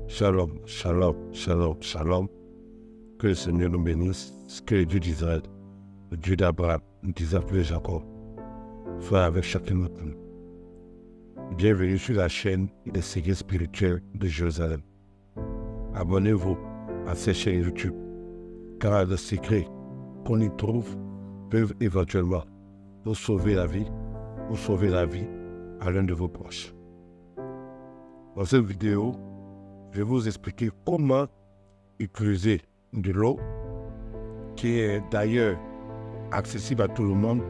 Shalom, shalom, shalom, shalom. Que le Seigneur nous bénisse, que le Dieu d'Israël, le Dieu d'Abraham, d'Isaac et de Jacob, soit avec chacun d'entre nous. Bienvenue sur la chaîne des secrets spirituels de Jérusalem. Abonnez-vous à cette chaîne YouTube, car les secrets qu'on y trouve peuvent éventuellement vous sauver la vie ou sauver la vie à l'un de vos proches. Dans cette vidéo, je vais vous expliquer comment utiliser de l'eau qui est d'ailleurs accessible à tout le monde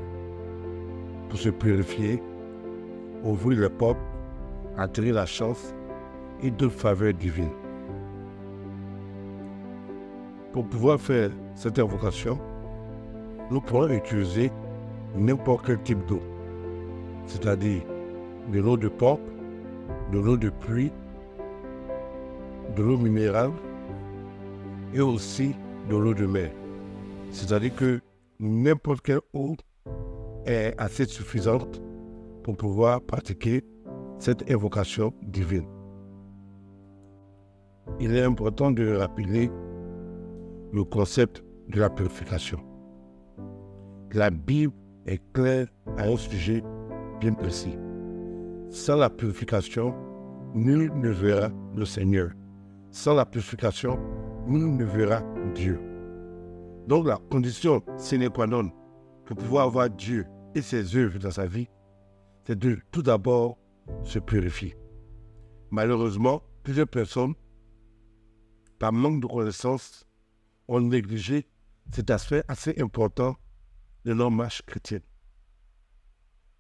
pour se purifier, ouvrir les portes, attirer la chance et d'autres faveurs divines. Pour pouvoir faire cette invocation, nous pourrons utiliser n'importe quel type d'eau, c'est-à-dire de l'eau de pompe, de l'eau de pluie, de l'eau minérale et aussi de l'eau de mer. C'est-à-dire que n'importe quelle eau est assez suffisante pour pouvoir pratiquer cette invocation divine. Il est important de rappeler le concept de la purification. La Bible est claire à un sujet bien précis. Sans la purification, nul ne verra le Seigneur. Sans la purification, nul ne verra Dieu. Donc la condition sine qua non pour pouvoir avoir Dieu et ses œuvres dans sa vie, c'est de tout d'abord se purifier. Malheureusement, plusieurs personnes, par manque de connaissances, ont négligé cet aspect assez important de leur marche chrétienne.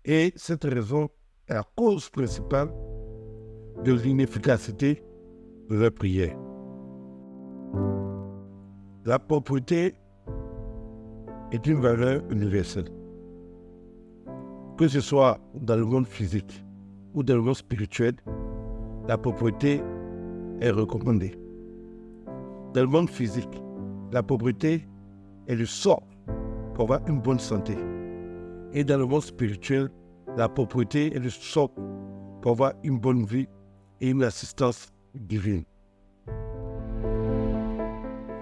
Et cette raison est la cause principale de l'inefficacité de leur prière. La propreté est une valeur universelle. Que ce soit dans le monde physique ou dans le monde spirituel, la propreté est recommandée. Dans le monde physique, la propreté est le socle pour avoir une bonne santé. Et dans le monde spirituel, la propreté est le socle pour avoir une bonne vie et une assistance divine.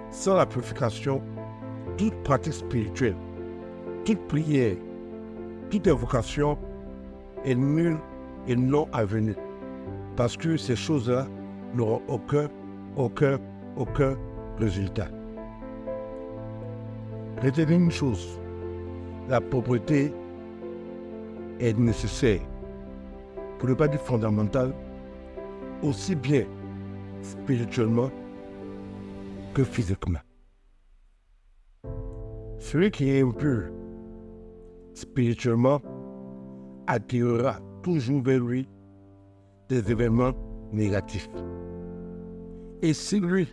Sans la purification, toute pratique spirituelle, toute prière, toute invocation est nulle et non avenue. Parce que ces choses-là n'auront aucun résultat. Retenez une chose, la propreté est nécessaire, pour ne pas dire fondamentale, aussi bien spirituellement que physiquement. Celui qui est impur spirituellement attirera toujours vers lui des événements négatifs. Et celui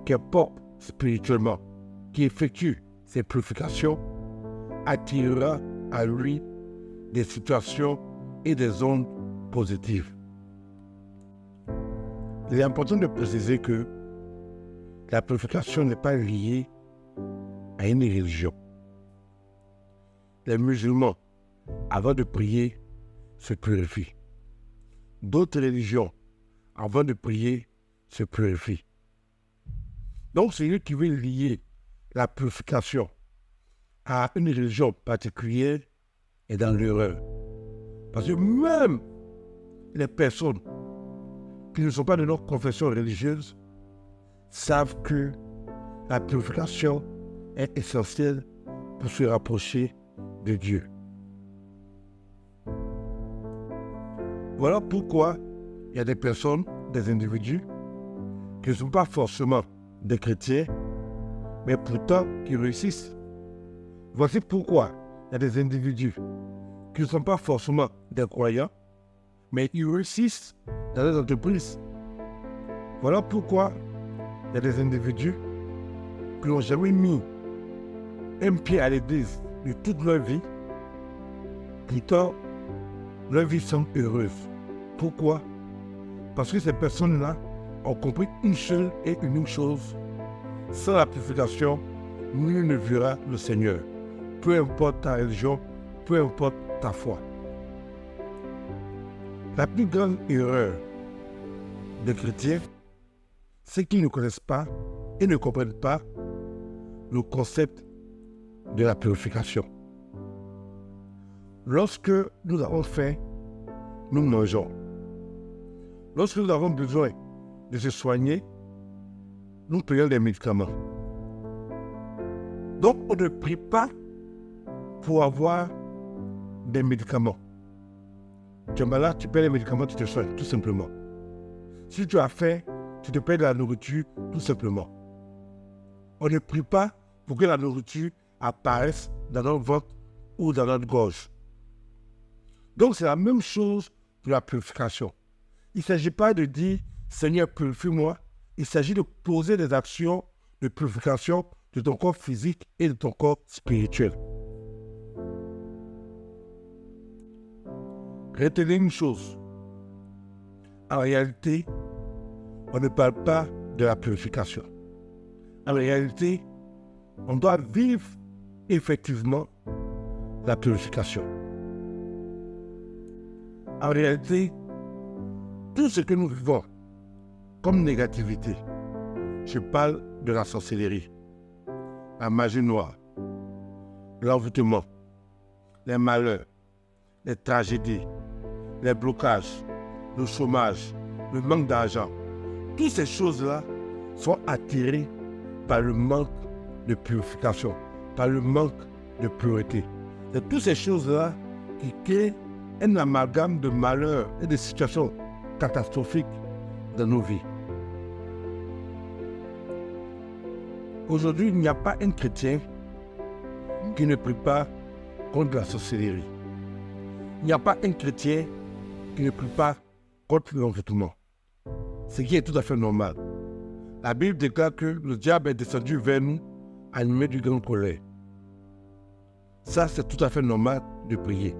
qui est propre spirituellement, qui effectue ses purifications, attirera à lui des situations et des ondes positives. Il est important de préciser que la purification n'est pas liée à une religion. Les musulmans, avant de prier, se purifient. D'autres religions, avant de prier, se purifient. Donc, celui qui veut lier la purification à une religion particulière est dans l'erreur. Parce que même les personnes qui ne sont pas de notre confession religieuse savent que la purification est essentielle pour se rapprocher de Dieu. Voilà pourquoi il y a des personnes, des individus, qui ne sont pas forcément des chrétiens, mais pourtant qui réussissent. Voici pourquoi il y a des individus qui ne sont pas forcément des croyants, mais ils réussissent dans les entreprises. Voilà pourquoi il y a des individus qui n'ont jamais mis un pied à l'église de toute leur vie. Pourtant, leur vie semble heureuse. Pourquoi? Parce que ces personnes-là ont compris une seule et unique chose. Sans la purification, nul ne verra le Seigneur. Peu importe ta religion, peu importe ta foi. La plus grande erreur des chrétiens, c'est qu'ils ne connaissent pas et ne comprennent pas le concept de la purification. Lorsque nous avons faim, nous mangeons. Lorsque nous avons besoin de se soigner, nous prenons des médicaments. Donc, on ne prie pas pour avoir des médicaments. Tu es malade, tu payes les médicaments, tu te soignes, tout simplement. Si tu as faim, tu te payes de la nourriture, tout simplement. On ne prie pas pour que la nourriture apparaisse dans notre ventre ou dans notre gorge. Donc, c'est la même chose pour la purification. Il ne s'agit pas de dire « Seigneur, purifie-moi ». Il s'agit de poser des actions de purification de ton corps physique et de ton corps spirituel. Retenez une chose. En réalité, on ne parle pas de la purification. En réalité, on doit vivre effectivement la purification. En réalité, tout ce que nous vivons comme négativité, je parle de la sorcellerie, la magie noire, l'envoûtement, les malheurs, les tragédies, les blocages, le chômage, le manque d'argent. Toutes ces choses-là sont attirées par le manque de purification, par le manque de pureté. C'est toutes ces choses-là qui créent un amalgame de malheurs et de situations catastrophiques dans nos vies. Aujourd'hui, il n'y a pas un chrétien qui ne prie pas contre la sorcellerie. Il n'y a pas un chrétien qui ne prie pas contre l'envoûtement. Ce qui est tout à fait normal. La Bible déclare que le diable est descendu vers nous animé d'une grande colère. Ça, c'est tout à fait normal de prier.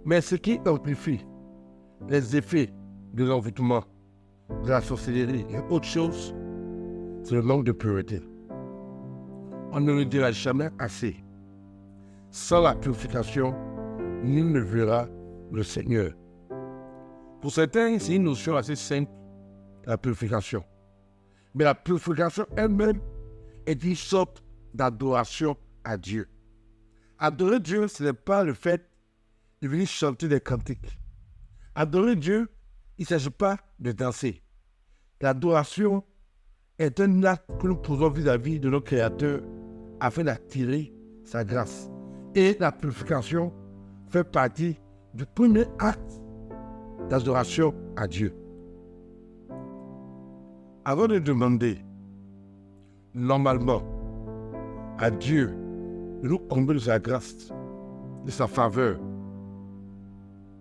Mais ce qui amplifie les effets de l'envoûtement, de la sorcellerie et autre chose, c'est le manque de pureté. On ne le dira jamais assez. Sans la purification, nul ne verra le Seigneur. Pour certains, c'est une notion assez simple, la purification. Mais la purification elle-même est une sorte d'adoration à Dieu. Adorer Dieu, ce n'est pas le fait de venir chanter des cantiques. Adorer Dieu, il ne s'agit pas de danser. L'adoration est un acte que nous posons vis-à-vis de notre Créateur afin d'attirer sa grâce. Et la purification fait partie du premier acte d'adoration à Dieu. Avant de demander normalement à Dieu de nous combler de sa grâce, de sa faveur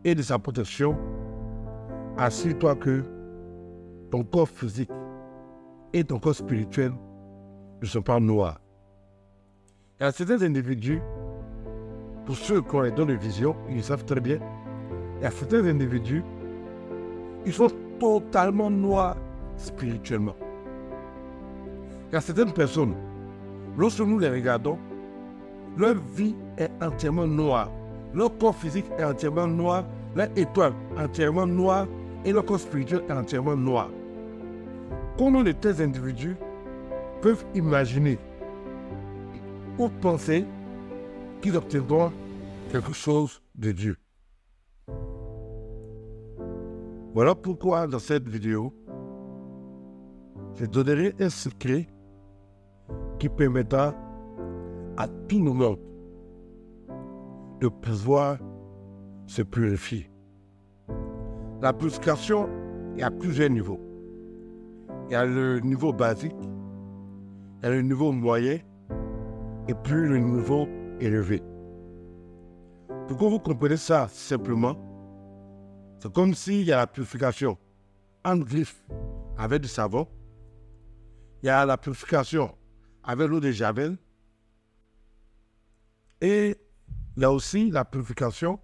et de sa protection, assure-toi que ton corps physique et ton corps spirituel ne sont pas noirs. Il y a certains individus, pour ceux qui ont les dons de vision, ils savent très bien, il y a certains individus, ils sont totalement noirs spirituellement. Il y a certaines personnes, lorsque nous les regardons, leur vie est entièrement noire. Leur corps physique est entièrement noir, leur étoile est entièrement noire et leur corps spirituel est entièrement noir. Comment de tels individus peuvent imaginer ou penser qu'ils obtiendront quelque chose de Dieu? Voilà pourquoi dans cette vidéo, je donnerai un secret qui permettra à tout le monde de pouvoir se purifier. La purification est à plusieurs niveaux. Il y a le niveau basique, il y a le niveau moyen et puis le niveau élevé. Pour que vous compreniez ça simplement, c'est comme s'il y a la purification en griffe avec du savon, il y a la purification avec l'eau de Javel et il y a aussi la purification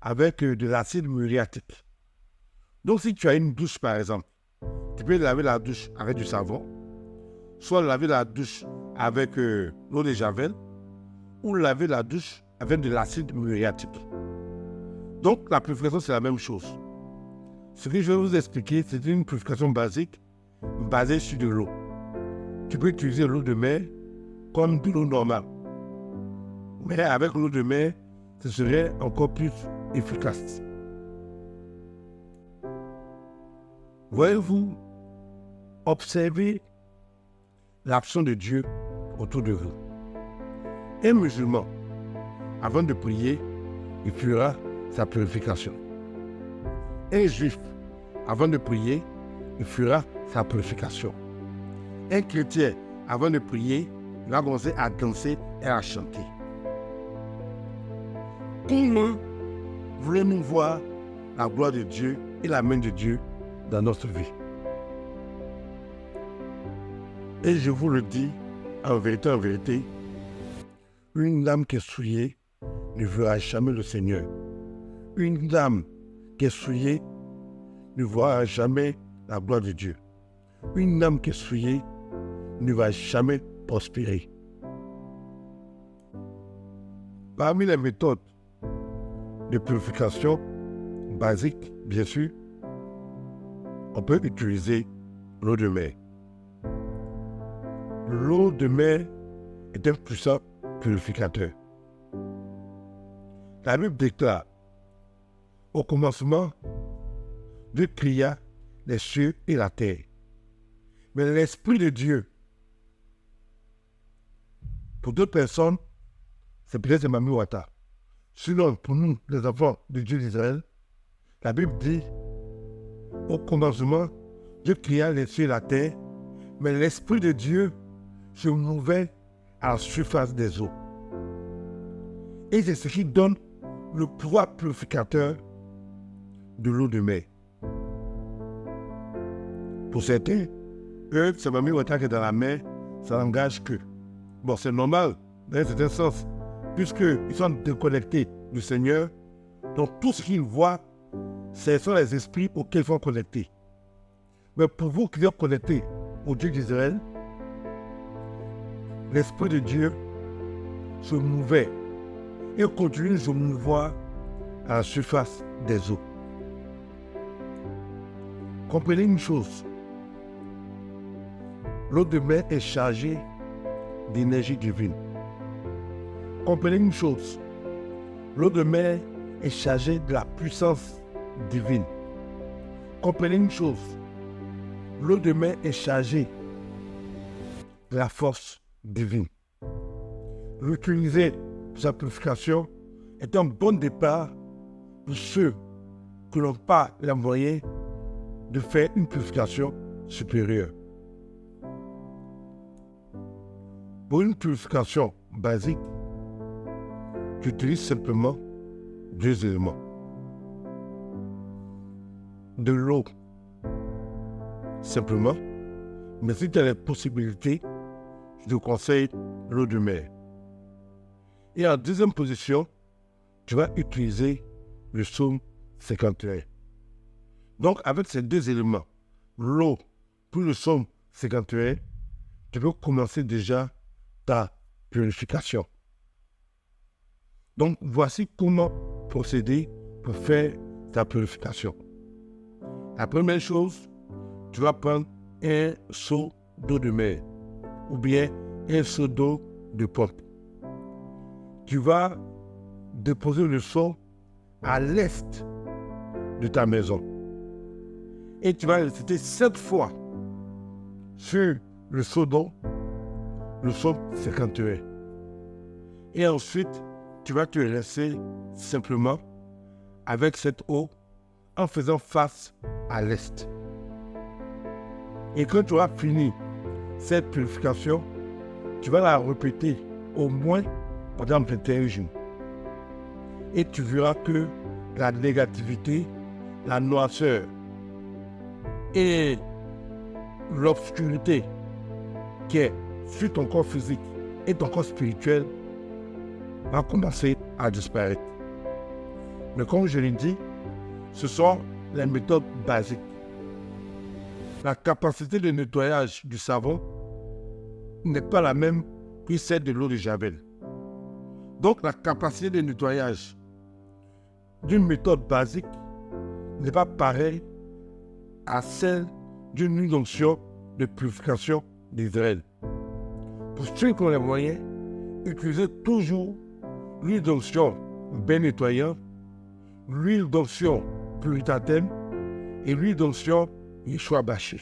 avec de l'acide muriatique. Donc si tu as une douche par exemple, tu peux laver la douche avec du savon, soit laver la douche avec l'eau de Javel ou laver la douche avec de l'acide muriatique. Donc la purification c'est la même chose. Ce que je vais vous expliquer, c'est une purification basique basée sur de l'eau. Tu peux utiliser l'eau de mer comme de l'eau normale. Mais avec l'eau de mer, ce serait encore plus efficace. Voyez-vous, observez l'action de Dieu autour de vous. Un musulman, avant de prier, il fera sa purification. Un juif, avant de prier, il fera sa purification. Un chrétien, avant de prier, il va commencer à danser et à chanter. Comment voulons-nous voir la gloire de Dieu et la main de Dieu dans notre vie? Et je vous le dis, en vérité, une âme qui est souillée ne verra jamais le Seigneur. Une âme qui est souillée ne verra jamais la gloire de Dieu. Une âme qui est souillée ne va jamais prospérer. Parmi les méthodes de purification basiques, bien sûr, on peut utiliser l'eau de mer. L'eau de mer est un puissant purificateur. La Bible déclare, au commencement, Dieu créa les cieux et la terre. Mais l'Esprit de Dieu, pour d'autres personnes, c'est peut-être Mami Wata. Sinon, pour nous, les enfants de Dieu d'Israël, la Bible dit, au commencement, Dieu créa les cieux et la terre, mais l'Esprit de Dieu se mouvait à la surface des eaux. Et c'est ce qui donne le pouvoir purificateur de l'eau de mer. Pour certains, eux, c'est Mami Wata qui est dans la mer, ça n'engage que. Bon, c'est normal, dans un certain sens, puisqu'ils sont déconnectés du Seigneur, donc tout ce qu'ils voient, ce sont les esprits auxquels ils sont connectés. Mais pour vous qui êtes connectés au Dieu d'Israël, l'Esprit de Dieu se mouvait et continue de se mouvoir à la surface des eaux. Comprenez une chose, l'eau de mer est chargée d'énergie divine. Comprenez une chose, l'eau de mer est chargée de la puissance divine. Comprenez une chose, l'eau de mer est chargée de la force divine. L'utiliser pour sa purification est un bon départ pour ceux qui n'ont pas les moyens de faire une purification supérieure. Pour une purification basique, tu utilises simplement deux éléments. De l'eau, simplement, mais si tu as les possibilités, je te conseille l'eau de mer. Et en deuxième position, tu vas utiliser le psaume 51. Donc, avec ces deux éléments, l'eau plus le psaume 51, tu peux commencer déjà ta purification. Donc, voici comment procéder pour faire ta purification. La première chose, tu vas prendre un seau d'eau de mer ou bien un seau d'eau de pompe. Tu vas déposer le seau à l'est de ta maison et tu vas réciter 7 fois sur le seau d'eau, le psaume 51. Et ensuite, tu vas te laisser simplement avec cette eau en faisant face à l'est. Et quand tu auras fini cette purification, tu vas la répéter au moins pendant 21 jours. Et tu verras que la négativité, la noirceur et l'obscurité qui est sur ton corps physique et ton corps spirituel va commencer à disparaître. Mais comme je l'ai dit, ce sont les méthodes basiques. La capacité de nettoyage du savon n'est pas la même que celle de l'eau de Javel. Donc la capacité de nettoyage d'une méthode basique n'est pas pareille à celle d'une huile d'onction de purification d'Israël. Pour ceux qui ont les moyens, utilisez toujours l'huile d'onction bien nettoyante, l'huile d'onction puritaine et l'huile d'onction Yeshua Bashé.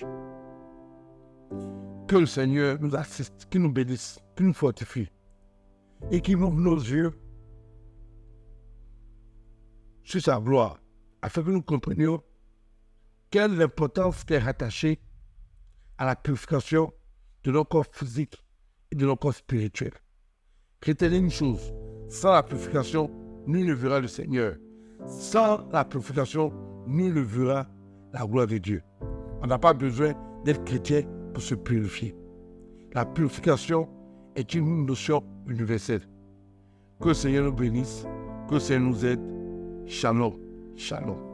Que le Seigneur nous assiste, qu'il nous bénisse, qu'il nous fortifie et qu'il ouvre nos yeux sur sa gloire, afin que nous comprenions quelle est l'importance qui est rattachée à la purification de nos corps physiques et de nos corps spirituels. Retenez une chose, sans la purification, nul ne verra le Seigneur. Sans la purification, nul ne verra la gloire de Dieu. On n'a pas besoin d'être chrétien pour se purifier. La purification est une notion universelle. Que le Seigneur nous bénisse, que le Seigneur nous aide. Shalom, shalom.